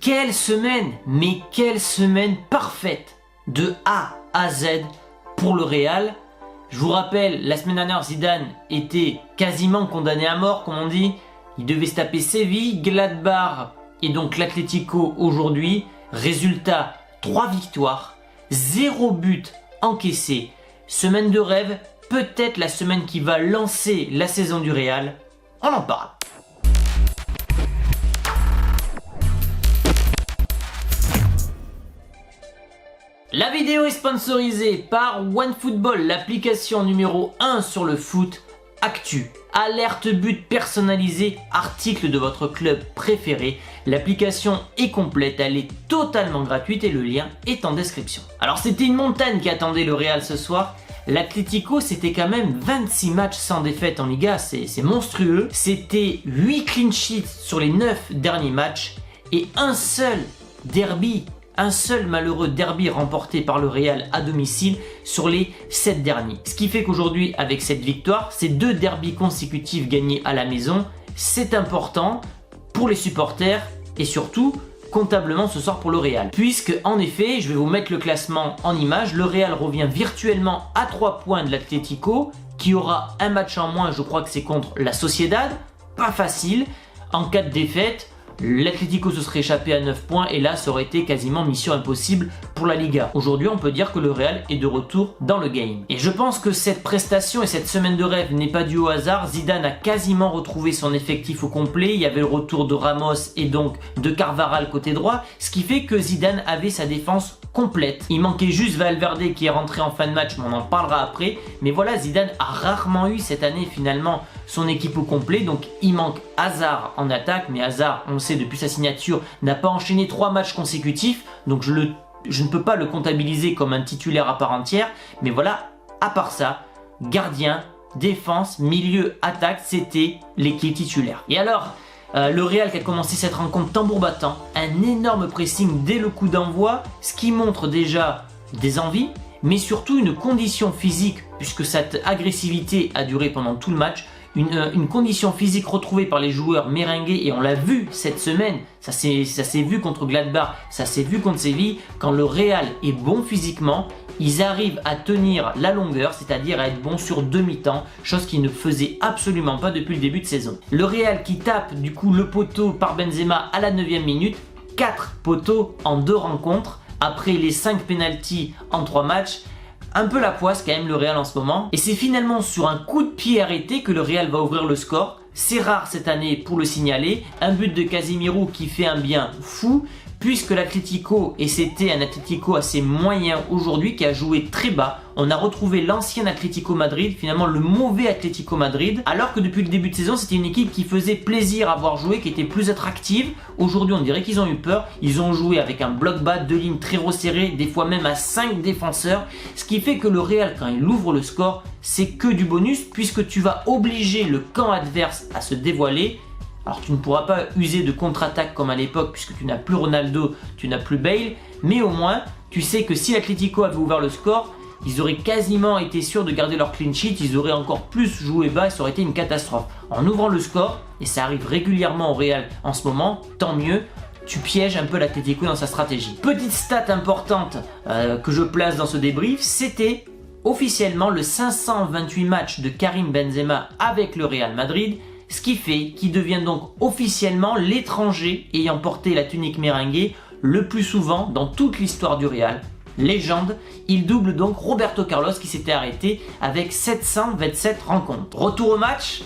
Quelle semaine, mais quelle semaine parfaite de A à Z pour le Real. Je vous rappelle, la semaine dernière, Zidane était quasiment condamné à mort, comme on dit. Il devait se taper Séville, Gladbach et donc l'Atlético aujourd'hui. Résultat, 3 victoires, 0 but encaissé. Semaine de rêve, peut-être la semaine qui va lancer la saison du Real. On en parle. La vidéo est sponsorisée par OneFootball, l'application numéro 1 sur le foot. Actu, alerte but personnalisée, article de votre club préféré. L'application est complète, elle est totalement gratuite et le lien est en description. Alors c'était une montagne qui attendait le Real ce soir. L'Atlético, c'était quand même 26 matchs sans défaite en Liga, c'est monstrueux. C'était 8 clean sheets sur les 9 derniers matchs et un seul malheureux derby remporté par le Real à domicile sur les 7 derniers. Ce qui fait qu'aujourd'hui, avec cette victoire, ces 2 derbys consécutifs gagnés à la maison, c'est important pour les supporters et surtout comptablement ce soir pour le Real. Puisque en effet, je vais vous mettre le classement en image, le Real revient virtuellement à 3 points de l'Atlético, qui aura un match en moins, je crois que c'est contre la Sociedad, pas facile. En cas de défaite, l'Atlético se serait échappé à 9 points et là ça aurait été quasiment mission impossible pour la Liga. Aujourd'hui on peut dire que le Real est de retour dans le game. Et je pense que cette prestation et cette semaine de rêve n'est pas due au hasard. Zidane a quasiment retrouvé son effectif au complet. Il y avait le retour de Ramos et donc de Carvajal côté droit. Ce qui fait que Zidane avait sa défense complète. Il manquait juste Valverde qui est rentré en fin de match, mais on en parlera après. Mais voilà, Zidane a rarement eu cette année finalement son équipe au complet. Donc il manque Hazard en attaque, mais Hazard, on le sait depuis sa signature, n'a pas enchaîné 3 matchs consécutifs. Donc je ne peux pas le comptabiliser comme un titulaire à part entière. Mais voilà, à part ça, gardien, défense, milieu, attaque, c'était l'équipe titulaire. Et alors, le Real qui a commencé cette rencontre tambour battant, un énorme pressing dès le coup d'envoi, ce qui montre déjà des envies, mais surtout une condition physique, puisque cette agressivité a duré pendant tout le match, une condition physique retrouvée par les joueurs merengues, et on l'a vu cette semaine, ça s'est vu contre Gladbach, ça s'est vu contre Séville. Quand le Real est bon physiquement, ils arrivent à tenir la longueur, c'est-à-dire à être bons sur demi-temps, chose qu'ils ne faisaient absolument pas depuis le début de saison. Le Real qui tape du coup le poteau par Benzema à la 9e minute, 4 poteaux en 2 rencontres, après les 5 pénaltys en 3 matchs. Un peu la poisse quand même le Real en ce moment. Et c'est finalement sur un coup de pied arrêté que le Real va ouvrir le score. C'est rare cette année pour le signaler. Un but de Casemiro qui fait un bien fou, puisque l'Atlético, et c'était un Atlético assez moyen aujourd'hui, qui a joué très bas. On a retrouvé l'ancien Atlético Madrid, finalement le mauvais Atlético Madrid, alors que depuis le début de saison, c'était une équipe qui faisait plaisir à voir jouer, qui était plus attractive. Aujourd'hui, on dirait qu'ils ont eu peur. Ils ont joué avec un bloc bas, 2 lignes très resserrées, des fois même à 5 défenseurs. Ce qui fait que le Real, quand il ouvre le score, c'est que du bonus, puisque tu vas obliger le camp adverse à se dévoiler. Alors tu ne pourras pas user de contre-attaque comme à l'époque, puisque tu n'as plus Ronaldo, tu n'as plus Bale, mais au moins tu sais que si l'Atlético avait ouvert le score, ils auraient quasiment été sûrs de garder leur clean sheet, ils auraient encore plus joué bas, ça aurait été une catastrophe. En ouvrant le score, et ça arrive régulièrement au Real en ce moment, tant mieux, tu pièges un peu l'Atlético dans sa stratégie. Petite stat importante que je place dans ce débrief, c'était officiellement le 528 matchs de Karim Benzema avec le Real Madrid, ce qui fait qu'il devient donc officiellement l'étranger ayant porté la tunique merengue le plus souvent dans toute l'histoire du Real. Légende, il double donc Roberto Carlos qui s'était arrêté avec 727 rencontres. Retour au match,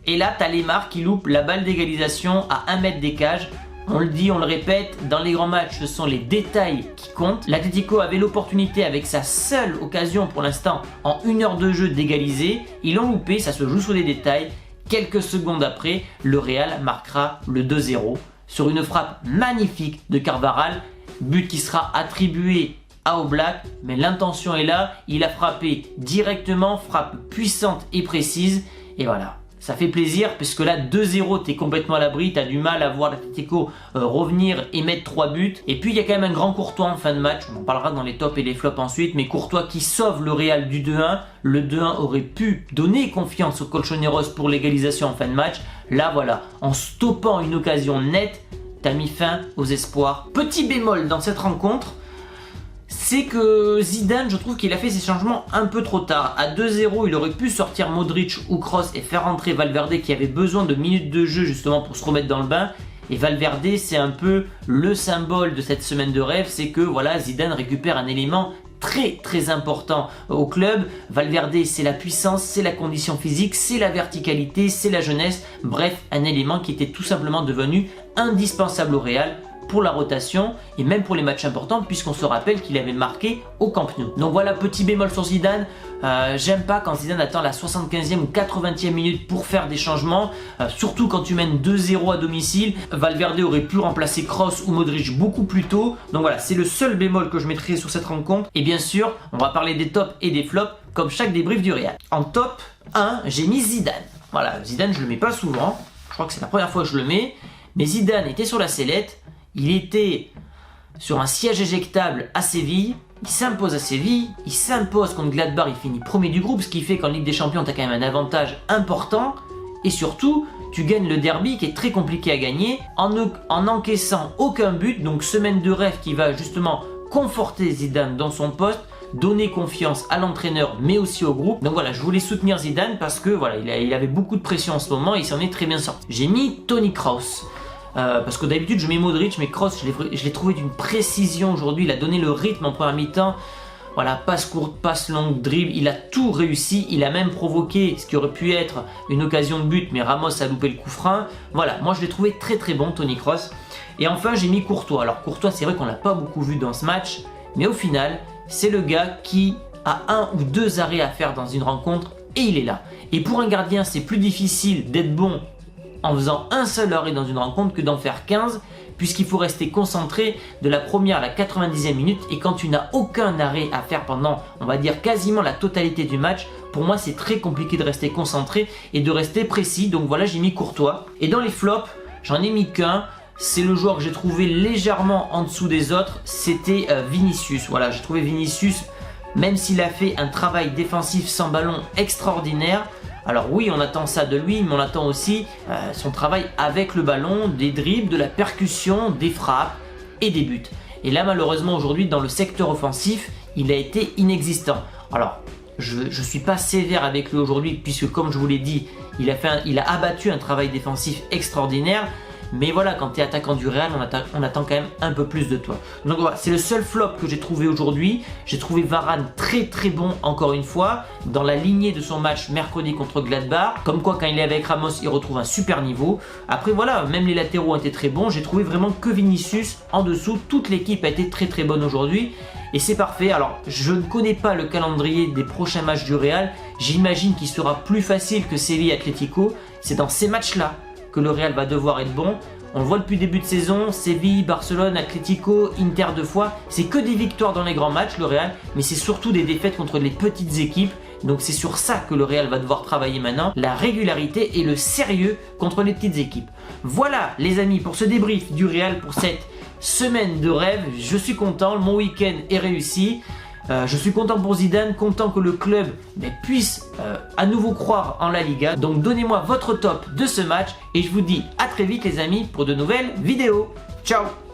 et là t'as Lemar qui loupe la balle d'égalisation à 1 mètre des cages. On le dit, on le répète, dans les grands matchs, ce sont les détails qui comptent. L'Atlético avait l'opportunité, avec sa seule occasion pour l'instant, en 1 heure de jeu d'égaliser. Ils l'ont loupé, ça se joue sur des détails. Quelques secondes après, le Real marquera le 2-0 sur une frappe magnifique de Carvajal. But qui sera attribué à Oblak, mais l'intention est là. Il a frappé directement, frappe puissante et précise. Et voilà, ça fait plaisir puisque là 2-0, t'es complètement à l'abri, t'as du mal à voir l'Atlético revenir et mettre 3 buts. Et puis il y a quand même un grand Courtois en fin de match, on en parlera dans les tops et les flops ensuite, mais Courtois qui sauve le Real du 2-1. Le 2-1 aurait pu donner confiance aux Colchoneros pour l'égalisation en fin de match. Là voilà, en stoppant une occasion nette, tu as mis fin aux espoirs. Petit bémol dans cette rencontre, c'est que Zidane, je trouve qu'il a fait ses changements un peu trop tard. À 2-0, il aurait pu sortir Modric ou Kroos et faire rentrer Valverde qui avait besoin de minutes de jeu justement pour se remettre dans le bain. Et Valverde, c'est un peu le symbole de cette semaine de rêve, c'est que voilà, Zidane récupère un élément très important au club. Valverde, c'est la puissance, c'est la condition physique, c'est la verticalité, c'est la jeunesse. Bref, un élément qui était tout simplement devenu indispensable au Real pour la rotation et même pour les matchs importants, puisqu'on se rappelle qu'il avait marqué au Camp Nou. Donc voilà, petit bémol sur Zidane. J'aime pas quand Zidane attend la 75e ou 80e minute pour faire des changements, surtout quand tu mènes 2-0 à domicile. Valverde aurait pu remplacer Kroos ou Modric beaucoup plus tôt. Donc voilà, c'est le seul bémol que je mettrai sur cette rencontre. Et bien sûr, on va parler des tops et des flops comme chaque débrief du Real. En top 1, j'ai mis Zidane. Voilà, Zidane, je le mets pas souvent. Je crois que c'est la première fois que je le mets. Mais Zidane était sur la sellette. Il était sur un siège éjectable à Séville, il s'impose à Séville, il s'impose contre Gladbach, il finit premier du groupe, ce qui fait qu'en Ligue des Champions, tu as quand même un avantage important. Et surtout, tu gagnes le derby qui est très compliqué à gagner en encaissant aucun but. Donc semaine de rêve qui va justement conforter Zidane dans son poste, donner confiance à l'entraîneur mais aussi au groupe. Donc voilà, je voulais soutenir Zidane parce que voilà, il avait beaucoup de pression en ce moment et il s'en est très bien sorti. J'ai mis Toni Kroos. Parce que d'habitude je mets Modric, mais Kroos je l'ai trouvé d'une précision aujourd'hui. Il a donné le rythme en première mi-temps. Voilà, passe courte, passe longue, dribble, il a tout réussi. Il a même provoqué ce qui aurait pu être une occasion de but, mais Ramos a loupé le coup franc. Voilà, moi je l'ai trouvé très bon, Toni Kroos. Et enfin j'ai mis Courtois. Alors Courtois, c'est vrai qu'on l'a pas beaucoup vu dans ce match, mais au final c'est le gars qui a 1 ou 2 arrêts à faire dans une rencontre et il est là. Et pour un gardien, c'est plus difficile d'être bon en faisant un seul arrêt dans une rencontre que d'en faire 15, puisqu'il faut rester concentré de la première à la 90e minute. Et quand tu n'as aucun arrêt à faire pendant, on va dire, quasiment la totalité du match, pour moi c'est très compliqué de rester concentré et de rester précis. Donc voilà, j'ai mis Courtois. Et dans les flops, j'en ai mis qu'un. C'est le joueur que j'ai trouvé légèrement en dessous des autres, c'était Vinicius. Voilà, j'ai trouvé Vinicius, même s'il a fait un travail défensif sans ballon extraordinaire. Alors oui, on attend ça de lui, mais on attend aussi son travail avec le ballon, des dribbles, de la percussion, des frappes et des buts. Et là, malheureusement, aujourd'hui, dans le secteur offensif, il a été inexistant. Alors, je ne suis pas sévère avec lui aujourd'hui, puisque comme je vous l'ai dit, il a abattu un travail défensif extraordinaire. Mais voilà, quand tu es attaquant du Real, on attend quand même un peu plus de toi. Donc voilà, c'est le seul flop que j'ai trouvé aujourd'hui. J'ai trouvé Varane très bon encore une fois, dans la lignée de son match mercredi contre Gladbach. Comme quoi, quand il est avec Ramos, il retrouve un super niveau. Après voilà, même les latéraux ont été très bons. J'ai trouvé vraiment que Vinicius en dessous. Toute l'équipe a été très bonne aujourd'hui. Et c'est parfait. Alors, je ne connais pas le calendrier des prochains matchs du Real. J'imagine qu'il sera plus facile que Séville Atlético. C'est dans ces matchs-là que le Real va devoir être bon. On le voit depuis le début de saison, Séville, Barcelone, Atlético, Inter 2 fois. C'est que des victoires dans les grands matchs, le Real, mais c'est surtout des défaites contre les petites équipes. Donc c'est sur ça que le Real va devoir travailler maintenant, la régularité et le sérieux contre les petites équipes. Voilà les amis pour ce débrief du Real pour cette semaine de rêve. Je suis content, mon week-end est réussi. Je suis content pour Zidane, content que le club puisse à nouveau croire en la Liga. Donc donnez-moi votre top de ce match et je vous dis à très vite les amis pour de nouvelles vidéos. Ciao!